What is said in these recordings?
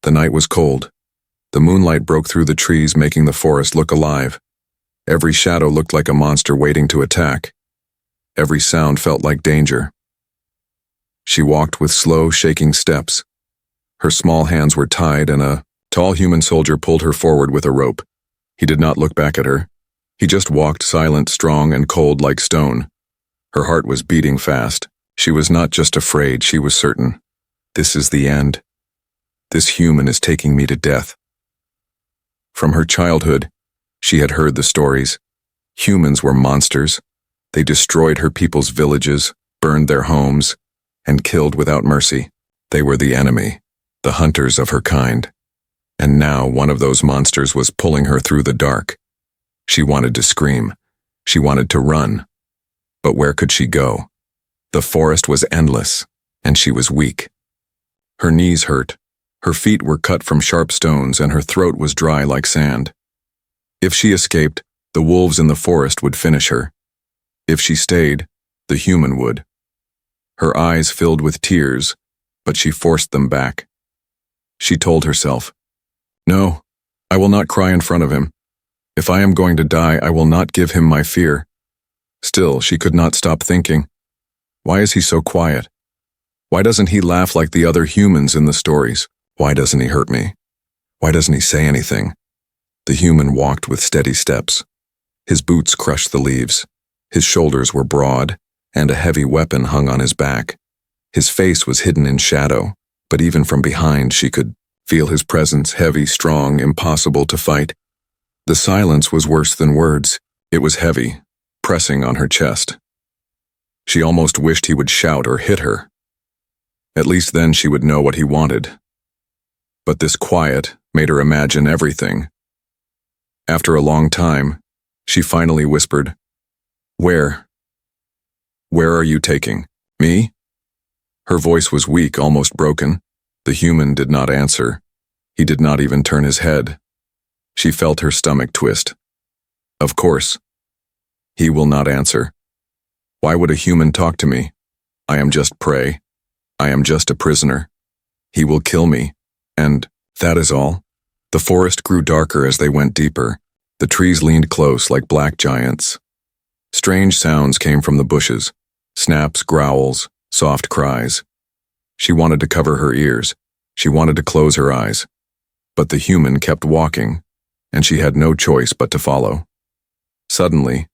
The night was cold. The moonlight broke through the trees, making the forest look alive. Every shadow looked like a monster waiting to attack. Every sound felt like danger. She walked with slow, shaking steps. Her small hands were tied, and a tall human soldier pulled her forward with a rope. He did not look back at her. He just walked, silent, strong, and cold like stone. Her heart was beating fast. She was not just afraid, she was certain. This is the end. This human is taking me to death. From her childhood, she had heard the stories. Humans were monsters. They destroyed her people's villages, burned their homes, and killed without mercy. They were the enemy, the hunters of her kind. And now one of those monsters was pulling her through the dark. She wanted to scream. She wanted to run. But where could she go? The forest was endless, and she was weak. Her knees hurt. Her feet were cut from sharp stones, and her throat was dry like sand. If she escaped, the wolves in the forest would finish her. If she stayed, the human would. Her eyes filled with tears, but she forced them back. She told herself, "No, I will not cry in front of him. If I am going to die, I will not give him my fear." Still, she could not stop thinking, why is he so quiet? Why doesn't he laugh like the other humans in the stories? Why doesn't he hurt me? Why doesn't he say anything? The human walked with steady steps. His boots crushed the leaves. His shoulders were broad, and a heavy weapon hung on his back. His face was hidden in shadow, but even from behind she could feel his presence, heavy, strong, impossible to fight. The silence was worse than words. It was heavy, pressing on her chest. She almost wished he would shout or hit her. At least then she would know what he wanted. But this quiet made her imagine everything. After a long time, she finally whispered, "Where? Where are you taking me?" Her voice was weak, almost broken. The human did not answer. He did not even turn his head. She felt her stomach twist. Of course. He will not answer. Why would a human talk to me? I am just prey. I am just a prisoner. He will kill me. And that is all. The forest grew darker as they went deeper. The trees leaned close like black giants. Strange sounds came from the bushes. Snaps, growls, soft cries. She wanted to cover her ears. She wanted to close her eyes. But the human kept walking, and she had no choice but to follow. Suddenly,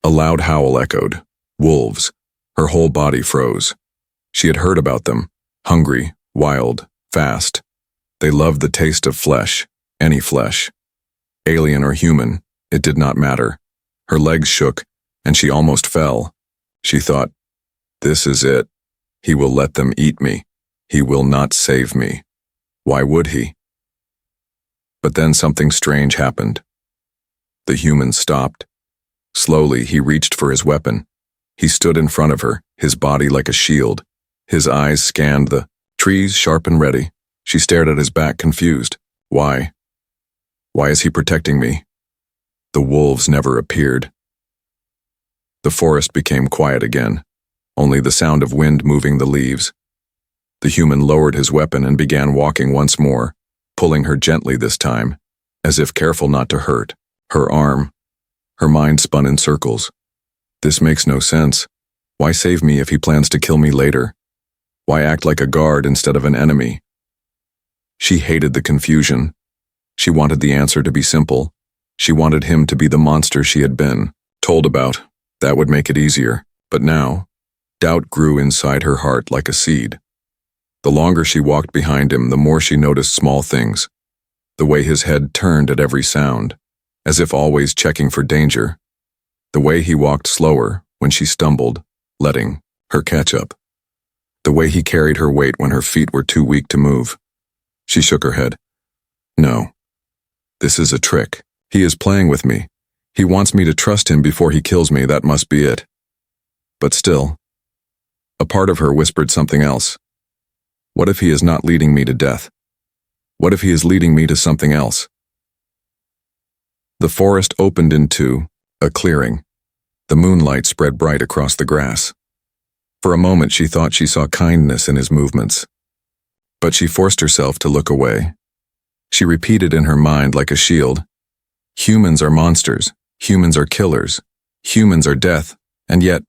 a loud howl echoed. Wolves. Her whole body froze. She had heard about them. Hungry, wild, fast. They loved the taste of flesh, any flesh. Alien or human, it did not matter. Her legs shook, and she almost fell. She thought, "This is it. He will let them eat me. He will not save me." Why would he? But then something strange happened. The human stopped. Slowly, he reached for his weapon. He stood in front of her, his body like a shield. His eyes scanned the trees, sharp and ready. She stared at his back, confused. Why? Why is he protecting me? The wolves never appeared. The forest became quiet again, only the sound of wind moving the leaves. The human lowered his weapon and began walking once more, pulling her gently this time, as if careful not to hurt. Her arm. Her mind spun in circles. This makes no sense. Why save me if he plans to kill me later? Why act like a guard instead of an enemy? She hated the confusion. She wanted the answer to be simple. She wanted him to be the monster she had been told about. That would make it easier. But now, doubt grew inside her heart like a seed. The longer she walked behind him, the more she noticed small things. The way his head turned at every sound, as if always checking for danger. The way he walked slower when she stumbled, letting her catch up. The way he carried her weight when her feet were too weak to move. She shook her head. No. This is a trick. He is playing with me. He wants me to trust him before he kills me, that must be it. But still, a part of her whispered something else. What if he is not leading me to death? What if he is leading me to something else? The forest opened into a clearing. The moonlight spread bright across the grass. For a moment she thought she saw kindness in his movements. But she forced herself to look away. She repeated in her mind like a shield. Humans are monsters. Humans are killers. Humans are death. And yet,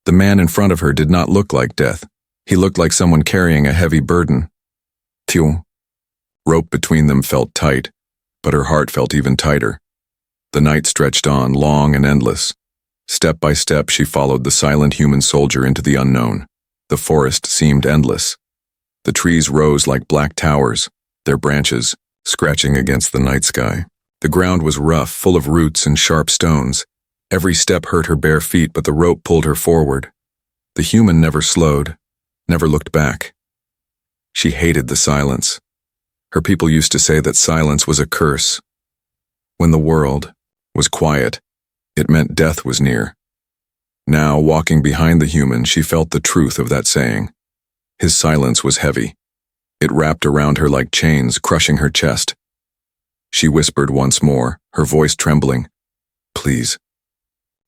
the man in front of her did not look like death. He looked like someone carrying a heavy burden. Tiou. Rope between them felt tight, but her heart felt even tighter. The night stretched on, long and endless. Step by step, she followed the silent human soldier into the unknown. The forest seemed endless. The trees rose like black towers, their branches scratching against the night sky. The ground was rough, full of roots and sharp stones. Every step hurt her bare feet, but the rope pulled her forward. The human never slowed, never looked back. She hated the silence. Her people used to say that silence was a curse. When the world was quiet, it meant death was near. Now, walking behind the human, she felt the truth of that saying. His silence was heavy. It wrapped around her like chains, crushing her chest. She whispered once more, her voice trembling. Please.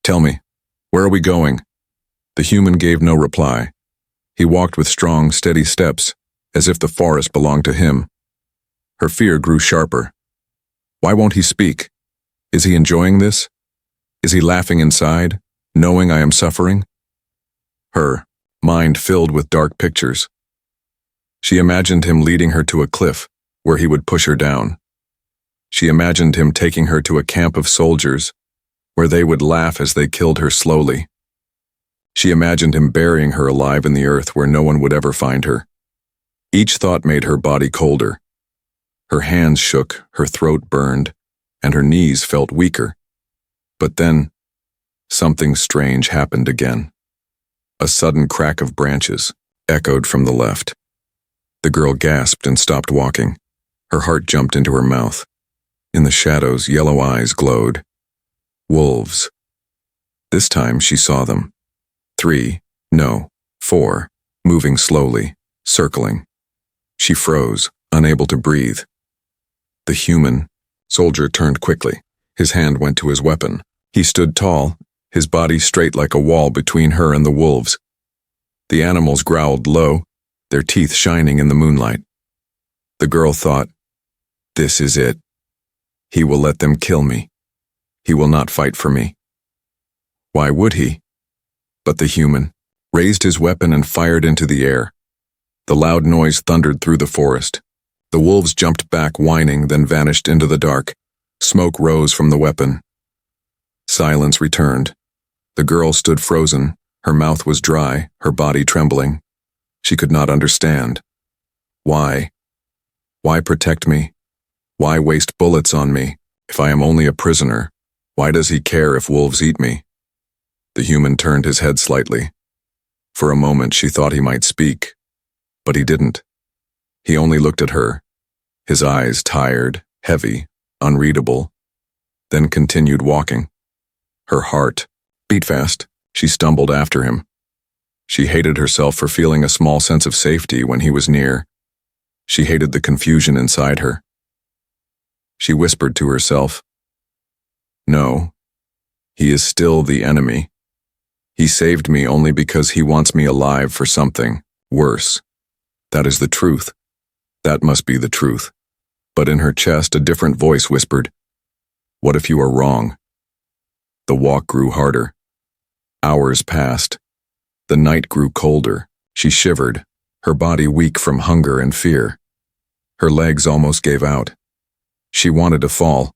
Tell me, where are we going? The human gave no reply. He walked with strong, steady steps, as if the forest belonged to him. Her fear grew sharper. Why won't he speak? Is he enjoying this? Is he laughing inside, knowing I am suffering? Her mind filled with dark pictures. She imagined him leading her to a cliff where he would push her down. She imagined him taking her to a camp of soldiers where they would laugh as they killed her slowly. She imagined him burying her alive in the earth where no one would ever find her. Each thought made her body colder. Her hands shook, her throat burned, and her knees felt weaker. But then, something strange happened again. A sudden crack of branches echoed from the left. The girl gasped and stopped walking. Her heart jumped into her mouth. In the shadows, yellow eyes glowed. Wolves. This time she saw them. 3, no, 4, moving slowly, circling. She froze, unable to breathe. The human soldier turned quickly. His hand went to his weapon. He stood tall, his body straight like a wall between her and the wolves. The animals growled low, their teeth shining in the moonlight. The girl thought, this is it. He will let them kill me. He will not fight for me. Why would he? But the human raised his weapon and fired into the air. The loud noise thundered through the forest. The wolves jumped back, whining, then vanished into the dark. Smoke rose from the weapon. Silence returned. The girl stood frozen. Her mouth was dry, her body trembling. She could not understand. Why? Why protect me? Why waste bullets on me? If I am only a prisoner, why does he care if wolves eat me? The human turned his head slightly. For a moment she thought he might speak, but he didn't. He only looked at her, his eyes tired, heavy, unreadable, then continued walking. Her heart beat fast. She stumbled after him. She hated herself for feeling a small sense of safety when he was near. She hated the confusion inside her. She whispered to herself, no, he is still the enemy. He saved me only because he wants me alive for something worse. That is the truth. That must be the truth. But in her chest, a different voice whispered, what if you are wrong? The walk grew harder. Hours passed. The night grew colder. She shivered, her body weak from hunger and fear. Her legs almost gave out. She wanted to fall,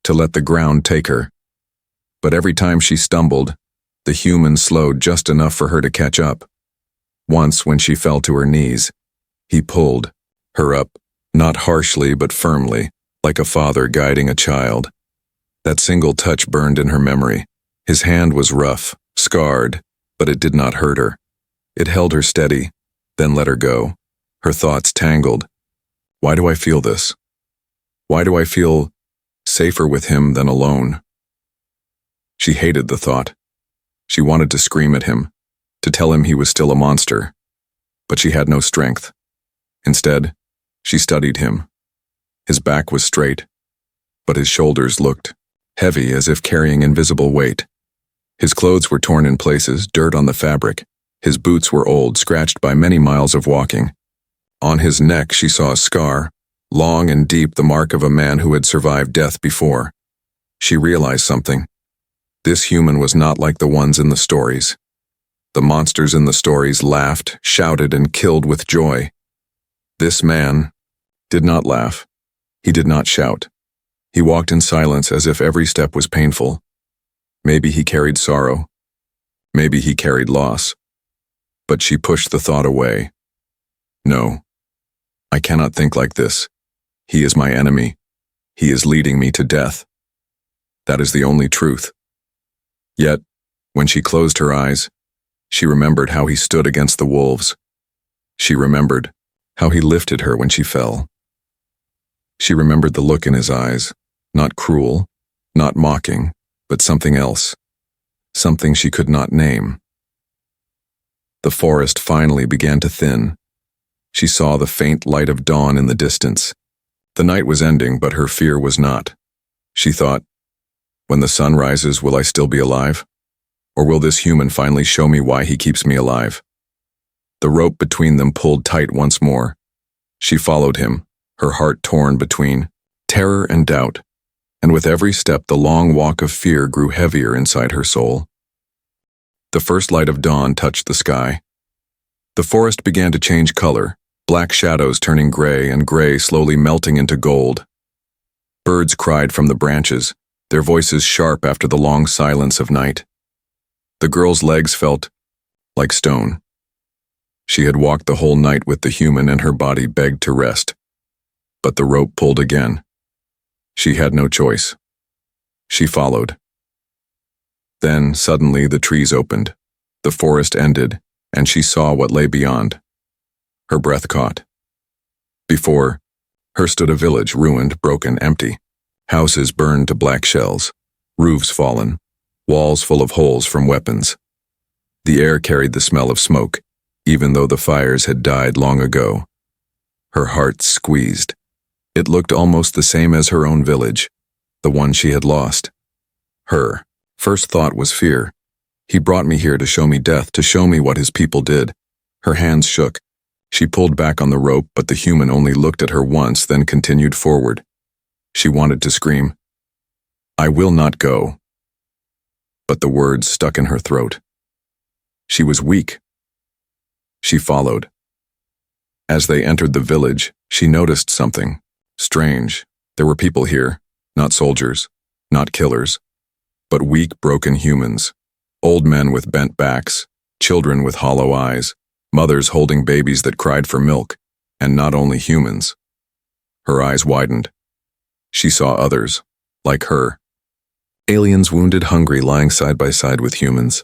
to let the ground take her. But every time she stumbled, the human slowed just enough for her to catch up. Once, when she fell to her knees, he pulled her up, not harshly but firmly, like a father guiding a child. That single touch burned in her memory. His hand was rough, scarred, but it did not hurt her. It held her steady, then let her go. Her thoughts tangled. Why do I feel this? Why do I feel safer with him than alone? She hated the thought. She wanted to scream at him, to tell him he was still a monster. But she had no strength. Instead, she studied him. His back was straight, but his shoulders looked heavy as if carrying invisible weight. His clothes were torn in places, dirt on the fabric. His boots were old, scratched by many miles of walking. On his neck she saw a scar, long and deep, the mark of a man who had survived death before. She realized something. This human was not like the ones in the stories. The monsters in the stories laughed, shouted, and killed with joy. This man did not laugh. He did not shout. He walked in silence as if every step was painful. Maybe he carried sorrow. Maybe he carried loss. But she pushed the thought away. No, I cannot think like this. He is my enemy. He is leading me to death. That is the only truth. Yet, when she closed her eyes, she remembered how he stood against the wolves. She remembered how he lifted her when she fell. She remembered the look in his eyes, not cruel, not mocking, but something else, something she could not name. The forest finally began to thin. She saw the faint light of dawn in the distance. The night was ending, but her fear was not. She thought, when the sun rises, will I still be alive? Or will this human finally show me why he keeps me alive? The rope between them pulled tight once more. She followed him, her heart torn between terror and doubt, and with every step the long walk of fear grew heavier inside her soul. The first light of dawn touched the sky. The forest began to change color, black shadows turning gray and gray slowly melting into gold. Birds cried from the branches, their voices sharp after the long silence of night. The girl's legs felt like stone. She had walked the whole night with the human and her body begged to rest. But the rope pulled again. She had no choice. She followed. Then, suddenly, the trees opened. The forest ended, and she saw what lay beyond. Her breath caught. Before her stood a village, ruined, broken, empty. Houses burned to black shells, roofs fallen, walls full of holes from weapons. The air carried the smell of smoke, even though the fires had died long ago. Her heart squeezed. It looked almost the same as her own village, the one she had lost. Her first thought was fear. He brought me here to show me death, to show me what his people did. Her hands shook. She pulled back on the rope, but the human only looked at her once, then continued forward. She wanted to scream, "I will not go." But the words stuck in her throat. She was weak. She followed. As they entered the village, she noticed something strange. There were people here, not soldiers, not killers, but weak, broken humans. Old men with bent backs, children with hollow eyes, mothers holding babies that cried for milk, and not only humans. Her eyes widened. She saw others, like her. Aliens, wounded, hungry, lying side by side with humans.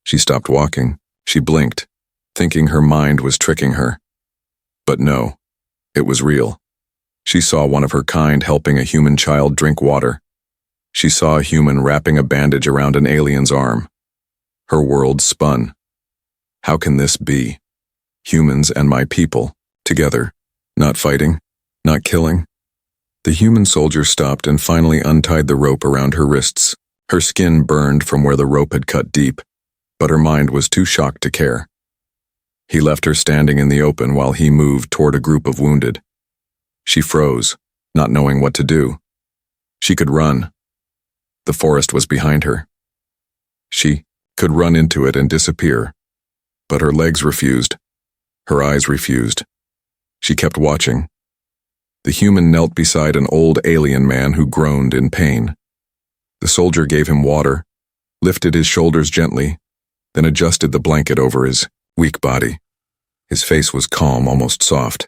She stopped walking. She blinked, thinking her mind was tricking her. But no, it was real. She saw one of her kind helping a human child drink water. She saw a human wrapping a bandage around an alien's arm. Her world spun. How can this be? Humans and my people, together, not fighting, not killing. The human soldier stopped and finally untied the rope around her wrists. Her skin burned from where the rope had cut deep, but her mind was too shocked to care. He left her standing in the open while he moved toward a group of wounded. She froze, not knowing what to do. She could run. The forest was behind her. She could run into it and disappear, but her legs refused. Her eyes refused. She kept watching. The human knelt beside an old alien man who groaned in pain. The soldier gave him water, lifted his shoulders gently, then adjusted the blanket over his weak body. His face was calm, almost soft.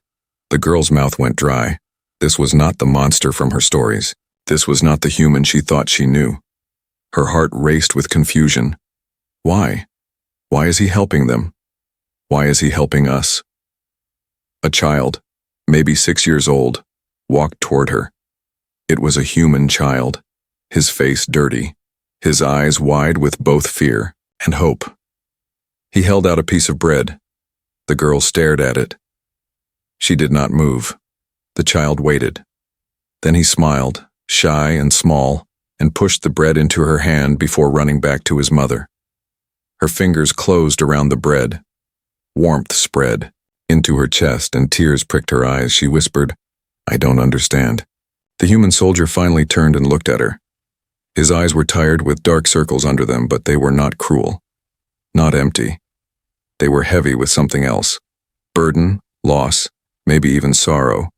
The girl's mouth went dry. This was not the monster from her stories. This was not the human she thought she knew. Her heart raced with confusion. Why? Why is he helping them? Why is he helping us? A child, maybe 6 years old, walked toward her. It was a human child, his face dirty, his eyes wide with both fear and hope. He held out a piece of bread. The girl stared at it. She did not move. The child waited. Then he smiled, shy and small, and pushed the bread into her hand before running back to his mother. Her fingers closed around the bread. Warmth spread into her chest and tears pricked her eyes. She whispered, I don't understand. The human soldier finally turned and looked at her. His eyes were tired with dark circles under them, but they were not cruel. Not empty. They were heavy with something else. Burden, loss, maybe even sorrow.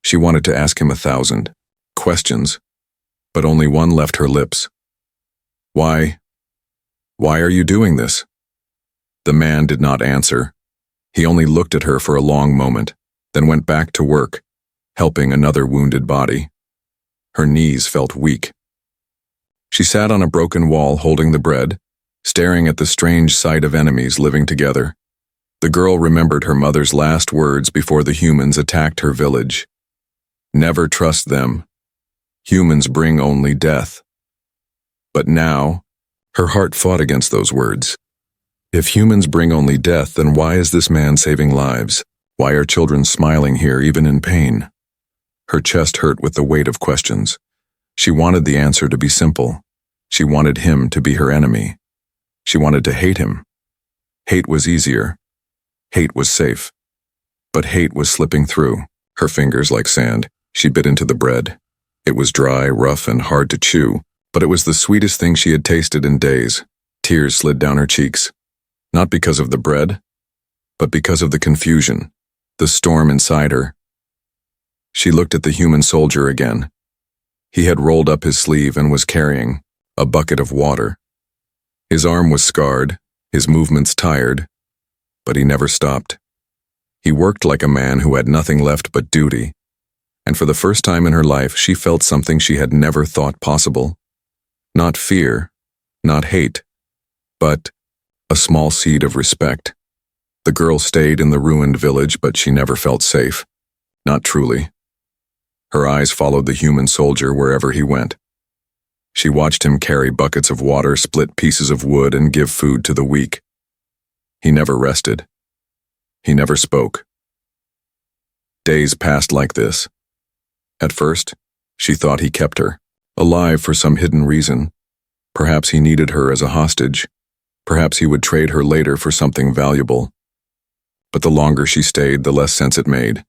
She wanted to ask him 1,000 questions, but only one left her lips. Why? Why are you doing this? The man did not answer. He only looked at her for a long moment, then went back to work, helping another wounded body. Her knees felt weak. She sat on a broken wall holding the bread, staring at the strange sight of enemies living together. The girl remembered her mother's last words before the humans attacked her village. Never trust them. Humans bring only death. But now, her heart fought against those words. If humans bring only death, then why is this man saving lives? Why are children smiling here even in pain? Her chest hurt with the weight of questions. She wanted the answer to be simple. She wanted him to be her enemy. She wanted to hate him. Hate was easier. Hate was safe. But hate was slipping through, her fingers like sand. She bit into the bread. It was dry, rough, and hard to chew, but it was the sweetest thing she had tasted in days. Tears slid down her cheeks. Not because of the bread, but because of the confusion, the storm inside her. She looked at the human soldier again. He had rolled up his sleeve and was carrying a bucket of water. His arm was scarred, his movements tired, but he never stopped. He worked like a man who had nothing left but duty, and for the first time in her life she felt something she had never thought possible. Not fear, not hate, but a small seed of respect. The girl stayed in the ruined village, but she never felt safe. Not truly. Her eyes followed the human soldier wherever he went. She watched him carry buckets of water, split pieces of wood, and give food to the weak. He never rested. He never spoke. Days passed like this. At first, she thought he kept her, alive for some hidden reason. Perhaps he needed her as a hostage. Perhaps he would trade her later for something valuable. But the longer she stayed, the less sense it made.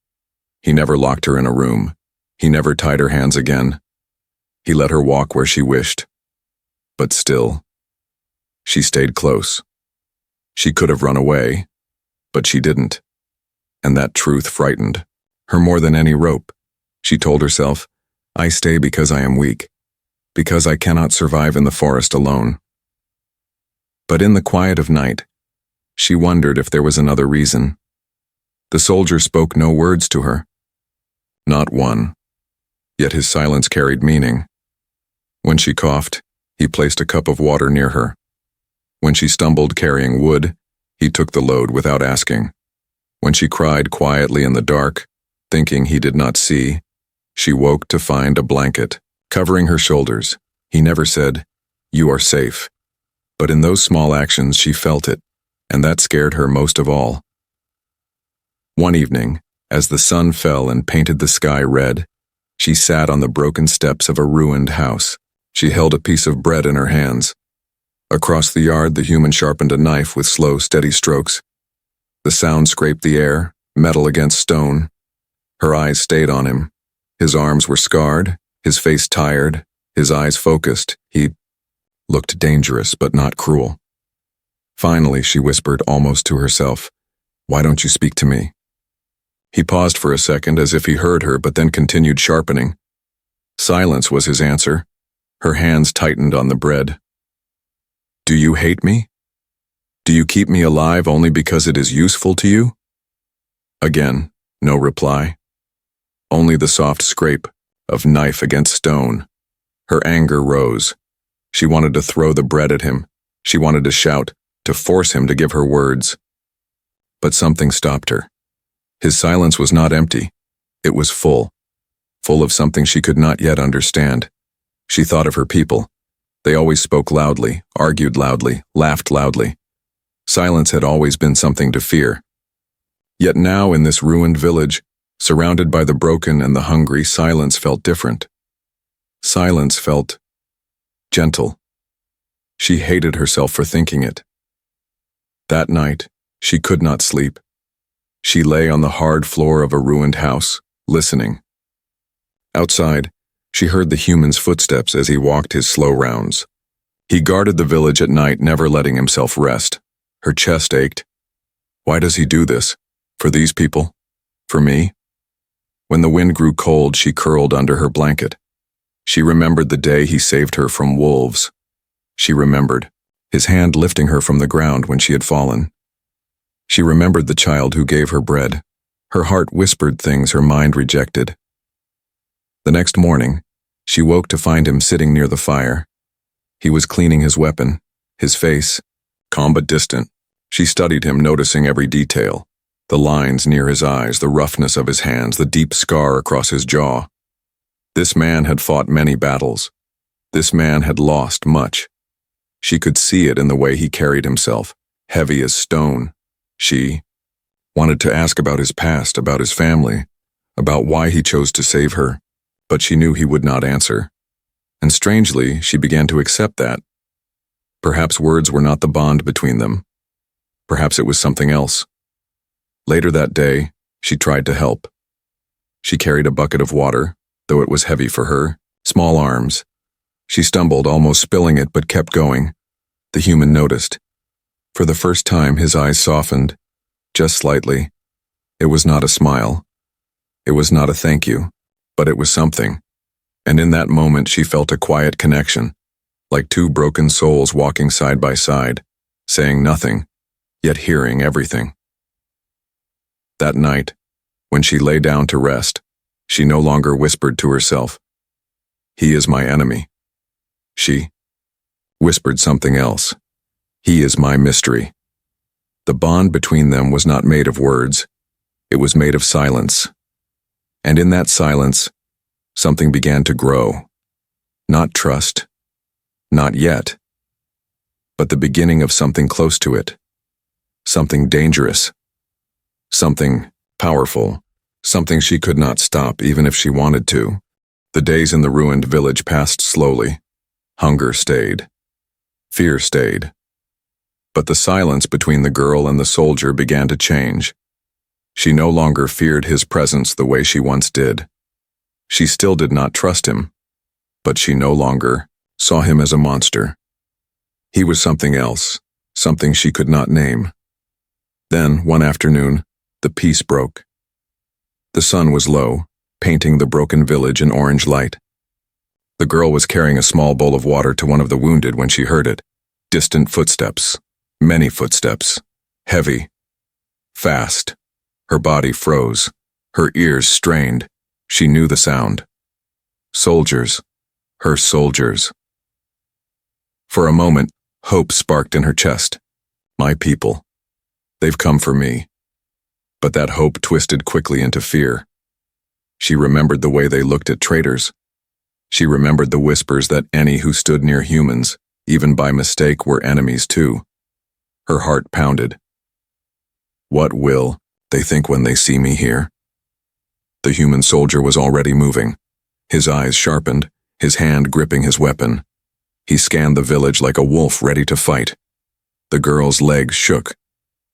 He never locked her in a room. He never tied her hands again. He let her walk where she wished. But still, she stayed close. She could have run away, but she didn't. And that truth frightened her more than any rope. She told herself, I stay because I am weak, because I cannot survive in the forest alone. But in the quiet of night, she wondered if there was another reason. The soldier spoke no words to her. Not one. Yet his silence carried meaning. When she coughed, he placed a cup of water near her. When she stumbled carrying wood, he took the load without asking. When she cried quietly in the dark, thinking he did not see, she woke to find a blanket covering her shoulders. He never said, "You are safe." But in those small actions she felt it, and that scared her most of all. One evening, as the sun fell and painted the sky red, she sat on the broken steps of a ruined house. She held a piece of bread in her hands. Across the yard, the human sharpened a knife with slow, steady strokes. The sound scraped the air, metal against stone. Her eyes stayed on him. His arms were scarred, his face tired, his eyes focused. He looked dangerous, but not cruel. Finally, she whispered almost to herself, "Why don't you speak to me?" He paused for a second as if he heard her, but then continued sharpening. Silence was his answer. Her hands tightened on the bread. "Do you hate me? Do you keep me alive only because it is useful to you?" Again, no reply. Only the soft scrape of knife against stone. Her anger rose. She wanted to throw the bread at him. She wanted to shout, to force him to give her words. But something stopped her. His silence was not empty. It was full of something she could not yet understand. She thought of her people. They always spoke loudly, argued loudly, laughed loudly. Silence had always been something to fear. Yet now in this ruined village, surrounded by the broken and the hungry, silence felt different. Silence felt gentle. She hated herself for thinking it. That night, she could not sleep. She lay on the hard floor of a ruined house, listening, Outside, she heard the human's footsteps as he walked his slow rounds. He guarded the village at night, never letting himself rest. Her chest ached. Why does he do this? For these people? For me? When the wind grew cold, she curled under her blanket. She remembered the day he saved her from wolves. She remembered his hand lifting her from the ground when she had fallen. She remembered the child who gave her bread. Her heart whispered things her mind rejected. The next morning, she woke to find him sitting near the fire. He was cleaning his weapon, his face, calm but distant. She studied him, noticing every detail. The lines near his eyes, the roughness of his hands, the deep scar across his jaw. This man had fought many battles. This man had lost much. She could see it in the way he carried himself, heavy as stone. She wanted to ask about his past, about his family, about why he chose to save her, but she knew he would not answer. And strangely, she began to accept that. Perhaps words were not the bond between them. Perhaps it was something else. Later that day, she tried to help. She carried a bucket of water, though it was heavy for her, small arms. She stumbled, almost spilling it, but kept going. The human noticed. For the first time, his eyes softened, just slightly. It was not a smile. It was not a thank you, but it was something. And in that moment, she felt a quiet connection, like two broken souls walking side by side, saying nothing, yet hearing everything. That night, when she lay down to rest, she no longer whispered to herself, "He is my enemy." She whispered something else. "He is my mystery." The bond between them was not made of words. It was made of silence. And in that silence, something began to grow. Not trust, not yet, but the beginning of something close to it. Something dangerous. Something powerful. Something she could not stop even if she wanted to. The days in the ruined village passed slowly. Hunger stayed. Fear stayed. But the silence between the girl and the soldier began to change. She no longer feared his presence the way she once did. She still did not trust him, but she no longer saw him as a monster. He was something else, something she could not name. Then, one afternoon, the peace broke. The sun was low, painting the broken village in orange light. The girl was carrying a small bowl of water to one of the wounded when she heard it. Distant footsteps, many footsteps, heavy, fast. Her body froze, her ears strained. She knew the sound. Soldiers, her soldiers. For a moment, hope sparked in her chest. My people. They've come for me. But that hope twisted quickly into fear. She remembered the way they looked at traitors. She remembered the whispers that any who stood near humans, even by mistake, were enemies too. Her heart pounded. What will they think when they see me here? The human soldier was already moving, his eyes sharpened, his hand gripping his weapon. He scanned the village like a wolf ready to fight. The girl's legs shook.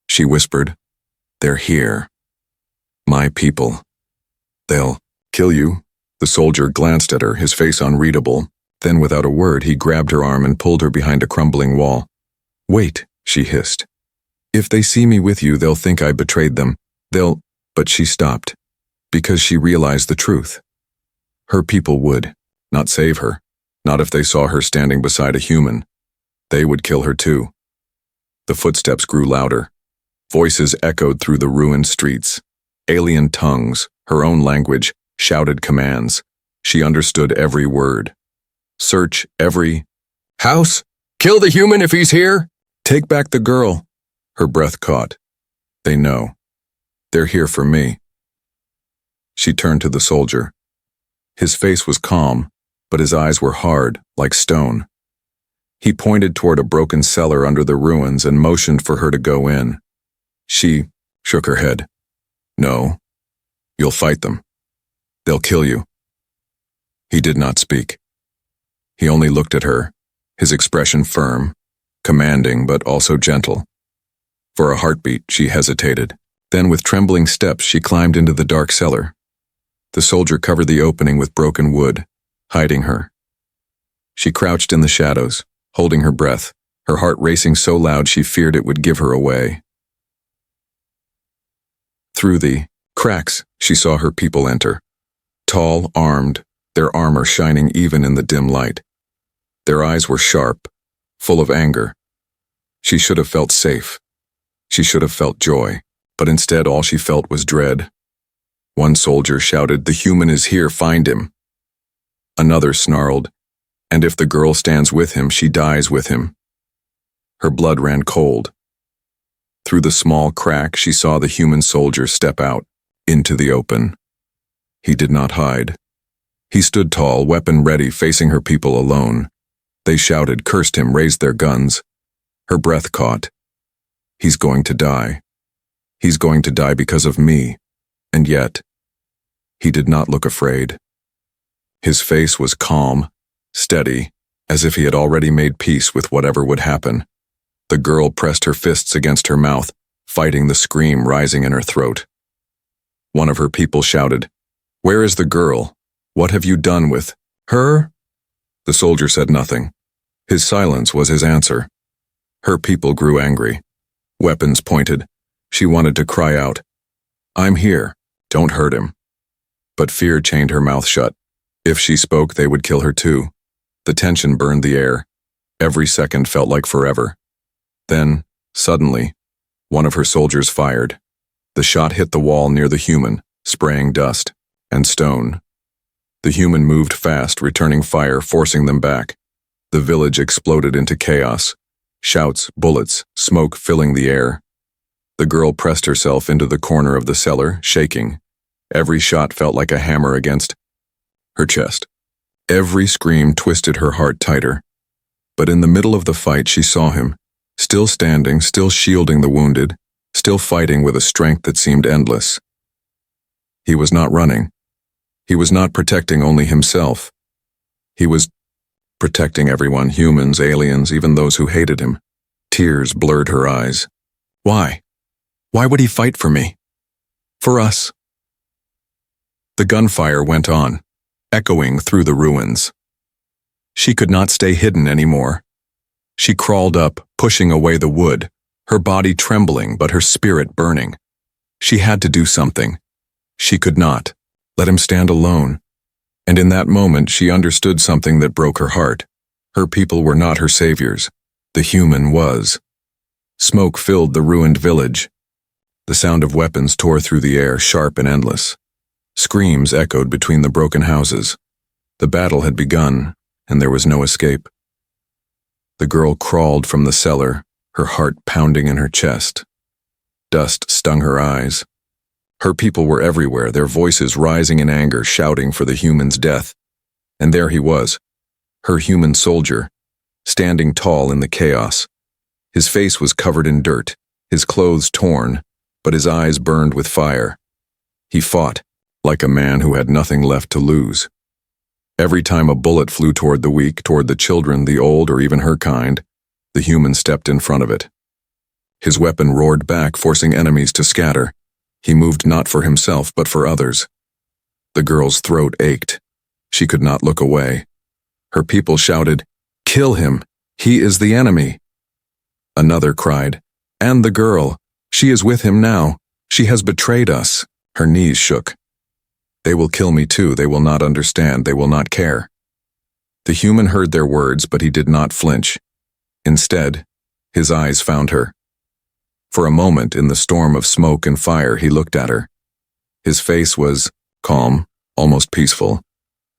She whispered, "They're here. My people. They'll kill you." The soldier glanced at her, his face unreadable. Then, without a word, he grabbed her arm and pulled her behind a crumbling wall. "Wait," she hissed. "If they see me with you, they'll think I betrayed them. But she stopped, because she realized the truth. Her people would not save her, not if they saw her standing beside a human. They would kill her too. The footsteps grew louder. Voices echoed through the ruined streets. Alien tongues, her own language, shouted commands. She understood every word. Search every house. Kill the human if he's here. Take back the girl. Her breath caught. They know. They're here for me. She turned to the soldier. His face was calm, but his eyes were hard, like stone. He pointed toward a broken cellar under the ruins and motioned for her to go in. She shook her head. "No, you'll fight them. They'll kill you." He did not speak. He only looked at her, his expression firm, commanding but also gentle. For a heartbeat, she hesitated. Then with trembling steps, she climbed into the dark cellar. The soldier covered the opening with broken wood, hiding her. She crouched in the shadows, holding her breath, her heart racing so loud she feared it would give her away. Through the cracks, she saw her people enter. Tall, armed, their armor shining even in the dim light. Their eyes were sharp, full of anger. She should have felt safe. She should have felt joy, but instead all she felt was dread. One soldier shouted, "The human is here, find him." Another snarled, "And if the girl stands with him, she dies with him." Her blood ran cold. Through the small crack, she saw the human soldier step out, into the open. He did not hide. He stood tall, weapon ready, facing her people alone. They shouted, cursed him, raised their guns. Her breath caught. He's going to die. He's going to die because of me. And yet, he did not look afraid. His face was calm, steady, as if he had already made peace with whatever would happen. The girl pressed her fists against her mouth, fighting the scream rising in her throat. One of her people shouted, "Where is the girl? What have you done with her?" The soldier said nothing. His silence was his answer. Her people grew angry. Weapons pointed. She wanted to cry out, "I'm here, don't hurt him." But fear chained her mouth shut. If she spoke, they would kill her too. The tension burned the air. Every second felt like forever. Then, suddenly, one of her soldiers fired. The shot hit the wall near the human, spraying dust and stone. The human moved fast, returning fire, forcing them back. The village exploded into chaos. Shouts, bullets, smoke filling the air. The girl pressed herself into the corner of the cellar, shaking. Every shot felt like a hammer against her chest. Every scream twisted her heart tighter. But in the middle of the fight, she saw him, still standing, still shielding the wounded, still fighting with a strength that seemed endless. He was not running. He was not protecting only himself. He was protecting everyone, humans, aliens, even those who hated him. Tears blurred her eyes. Why? Why would he fight for me? For us? The gunfire went on, echoing through the ruins. She could not stay hidden anymore. She crawled up, pushing away the wood, her body trembling but her spirit burning. She had to do something. She could not let him stand alone. And in that moment she understood something that broke her heart. Her people were not her saviors. The human was. Smoke filled the ruined village. The sound of weapons tore through the air, sharp and endless. Screams echoed between the broken houses. The battle had begun, and there was no escape. The girl crawled from the cellar, her heart pounding in her chest. Dust stung her eyes. Her people were everywhere, their voices rising in anger, shouting for the human's death. And there he was, her human soldier, standing tall in the chaos. His face was covered in dirt, his clothes torn, but his eyes burned with fire. He fought, like a man who had nothing left to lose. Every time a bullet flew toward the weak, toward the children, the old, or even her kind, the human stepped in front of it. His weapon roared back, forcing enemies to scatter. He moved not for himself, but for others. The girl's throat ached. She could not look away. Her people shouted, "Kill him! He is the enemy!" Another cried, "And the girl! She is with him now! She has betrayed us!" Her knees shook. "They will kill me too. They will not understand. They will not care." The human heard their words, but he did not flinch. Instead, his eyes found her. For a moment, in the storm of smoke and fire, he looked at her. His face was calm, almost peaceful,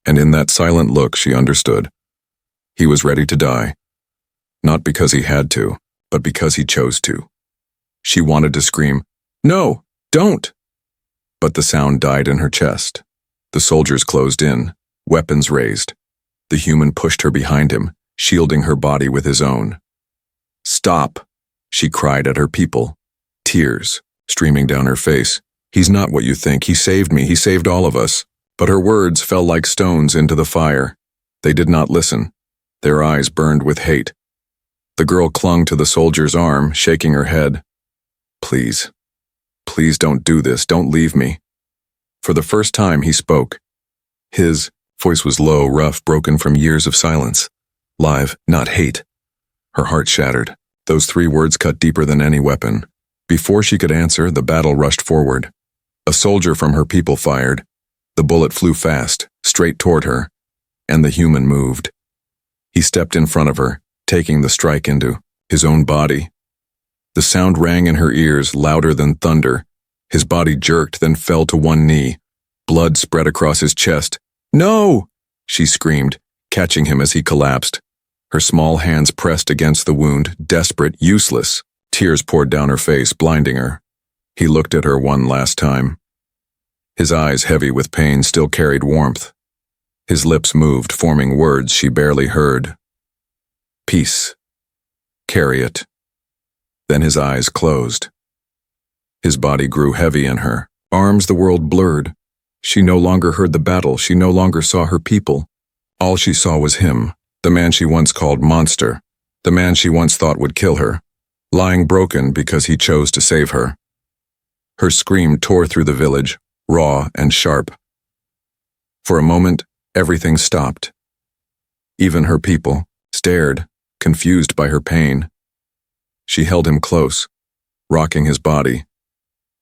and in that silent look she understood. He was ready to die. Not because he had to, but because he chose to. She wanted to scream, "No, don't!" But the sound died in her chest. The soldiers closed in, weapons raised. The human pushed her behind him, shielding her body with his own. "Stop!" she cried at her people, tears streaming down her face. "He's not what you think. He saved me. He saved all of us." But her words fell like stones into the fire. They did not listen. Their eyes burned with hate. The girl clung to the soldier's arm, shaking her head. "Please, please don't do this. Don't leave me." For the first time he spoke. His voice was low, rough, broken from years of silence. Live, not hate. Her heart shattered. Those 3 words cut deeper than any weapon. Before she could answer, the battle rushed forward. A soldier from her people fired. The bullet flew fast, straight toward her, and the human moved. He stepped in front of her, taking the strike into his own body. The sound rang in her ears, louder than thunder. His body jerked, then fell to one knee. Blood spread across his chest. "No!" she screamed, catching him as he collapsed. Her small hands pressed against the wound, desperate, useless. Tears poured down her face, blinding her. He looked at her one last time. His eyes, heavy with pain, still carried warmth. His lips moved, forming words she barely heard. Peace. Carry it. Then his eyes closed. His body grew heavy in her. Arms, the world blurred. She no longer heard the battle. She no longer saw her people. All she saw was him, the man she once called monster, the man she once thought would kill her, lying broken because he chose to save her. Her scream tore through the village, raw and sharp. For a moment, everything stopped. Even her people stared, confused by her pain. She held him close, rocking his body,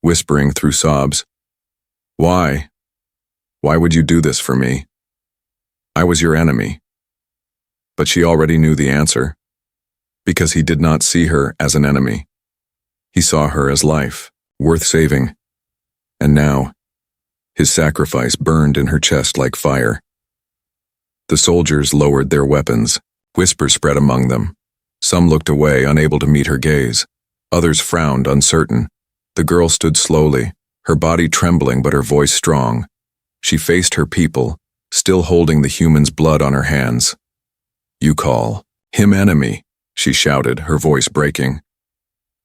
whispering through sobs, "Why? Why would you do this for me? I was your enemy." But she already knew the answer, because he did not see her as an enemy. He saw her as life, worth saving. And now, his sacrifice burned in her chest like fire. The soldiers lowered their weapons. Whispers spread among them. Some looked away, unable to meet her gaze. Others frowned, uncertain. The girl stood slowly, her body trembling but her voice strong. She faced her people, still holding the human's blood on her hands. "You call him enemy," she shouted, her voice breaking.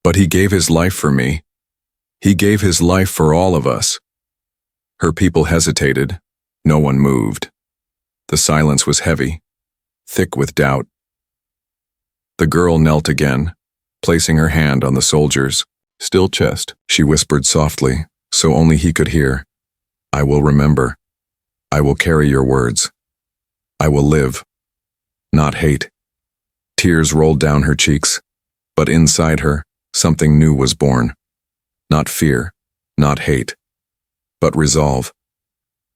"But he gave his life for me. He gave his life for all of us." Her people hesitated. No one moved. The silence was heavy, thick with doubt. The girl knelt again, placing her hand on the soldier's still chest. She whispered softly, so only he could hear, "I will remember. I will carry your words. I will live, not hate." Tears rolled down her cheeks, but inside her, something new was born. Not fear, not hate, but resolve.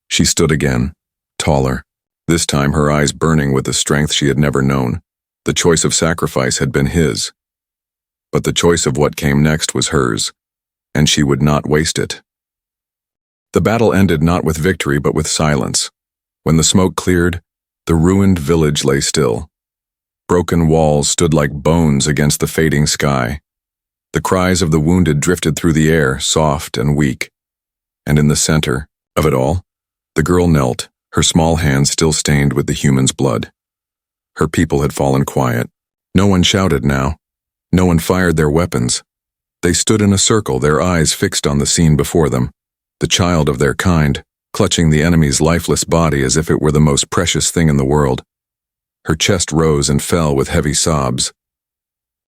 She stood again, taller, this time her eyes burning with the strength she had never known. The choice of sacrifice had been his, but the choice of what came next was hers, and she would not waste it. The battle ended not with victory but with silence. When the smoke cleared, the ruined village lay still. Broken walls stood like bones against the fading sky. The cries of the wounded drifted through the air, soft and weak. And in the center of it all, the girl knelt, her small hands still stained with the human's blood. Her people had fallen quiet. No one shouted now. No one fired their weapons. They stood in a circle, their eyes fixed on the scene before them, the child of their kind, clutching the enemy's lifeless body as if it were the most precious thing in the world. Her chest rose and fell with heavy sobs.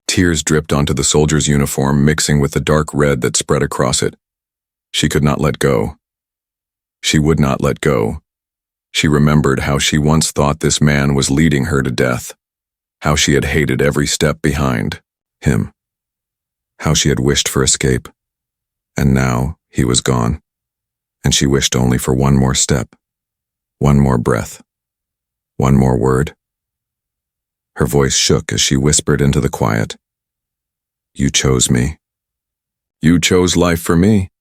Tears dripped onto the soldier's uniform, mixing with the dark red that spread across it. She could not let go. She would not let go. She remembered how she once thought this man was leading her to death, how she had hated every step behind him, how she had wished for escape. And now he was gone, and she wished only for one more step, one more breath, one more word. Her voice shook as she whispered into the quiet, "You chose me. You chose life for me.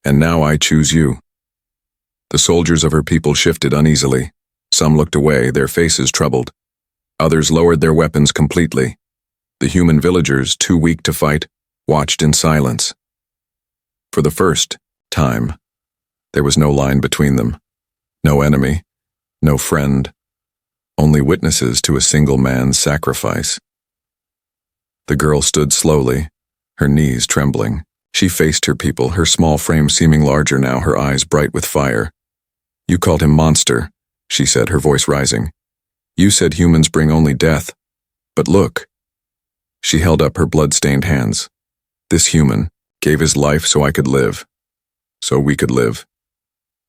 And now I choose you." The soldiers of her people shifted uneasily. Some looked away, their faces troubled. Others lowered their weapons completely. The human villagers, too weak to fight, watched in silence. For the first time, there was no line between them. No enemy, no friend, only witnesses to a single man's sacrifice. The girl stood slowly, her knees trembling. She faced her people, her small frame seeming larger now, her eyes bright with fire. "You called him monster," she said, her voice rising. "You said humans bring only death. But look." She held up her blood-stained hands. "This human gave his life so I could live, so we could live.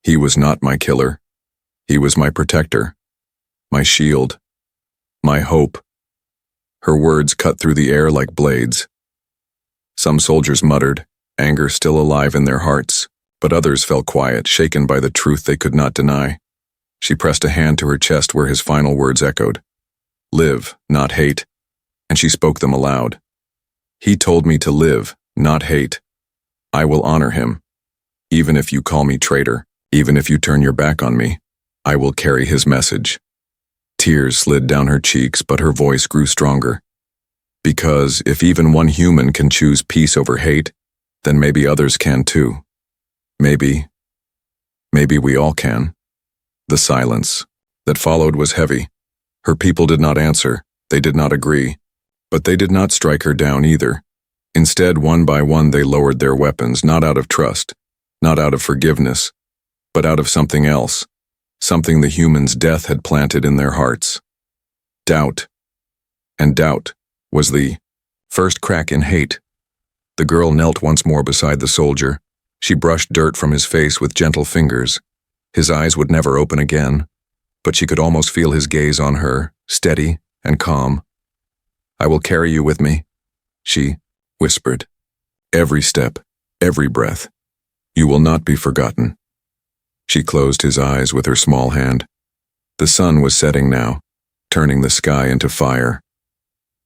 He was not my killer. He was my protector, my shield, my hope. Her words cut through the air like blades. Some soldiers muttered, anger still alive in their hearts, but others fell quiet, shaken by the truth they could not deny. She pressed a hand to her chest where his final words echoed. Live, not hate. And she spoke them aloud. He told me to live, not hate. I will honor him. Even if you call me traitor, even if you turn your back on me, I will carry his message. Tears slid down her cheeks, but her voice grew stronger. Because if even one human can choose peace over hate, then maybe others can too. Maybe we all can. The silence that followed was heavy. Her people did not answer, they did not agree, but they did not strike her down either. Instead, one by one they lowered their weapons, not out of trust, not out of forgiveness, but out of something else, something the humans' death had planted in their hearts. Doubt. And doubt was the first crack in hate. The girl knelt once more beside the soldier. She brushed dirt from his face with gentle fingers. His eyes would never open again, but she could almost feel his gaze on her, steady and calm. I will carry you with me, she whispered. Every step, every breath. You will not be forgotten. She closed his eyes with her small hand. The sun was setting now, turning the sky into fire.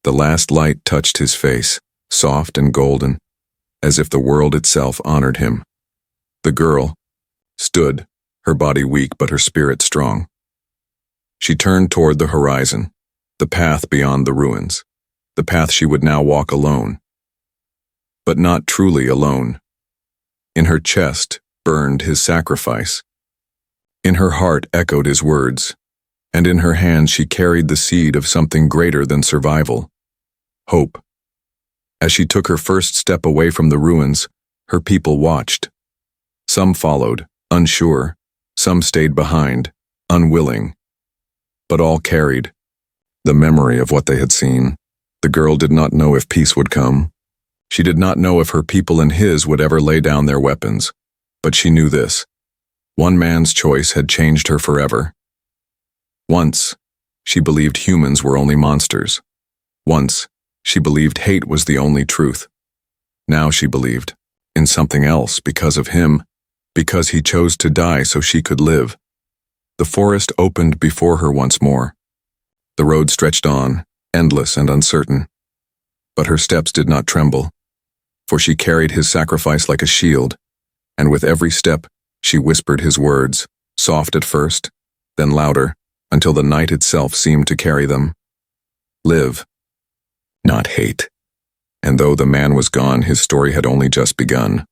The last light touched his face, soft and golden, as if the world itself honored him. The girl stood, her body weak but her spirit strong. She turned toward the horizon, the path beyond the ruins, the path she would now walk alone. But not truly alone. In her chest burned his sacrifice. In her heart echoed his words, and in her hand she carried the seed of something greater than survival. Hope. As she took her first step away from the ruins, her people watched. Some followed, unsure. Some stayed behind, unwilling. But all carried the memory of what they had seen. The girl did not know if peace would come. She did not know if her people and his would ever lay down their weapons. But she knew this. One man's choice had changed her forever. Once, she believed humans were only monsters. Once, she believed hate was the only truth. Now she believed in something else because of him, because he chose to die so she could live. The forest opened before her once more. The road stretched on, endless and uncertain. But her steps did not tremble, for she carried his sacrifice like a shield, and with every step she whispered his words, soft at first, then louder, until the night itself seemed to carry them. Live, not hate. And though the man was gone, his story had only just begun.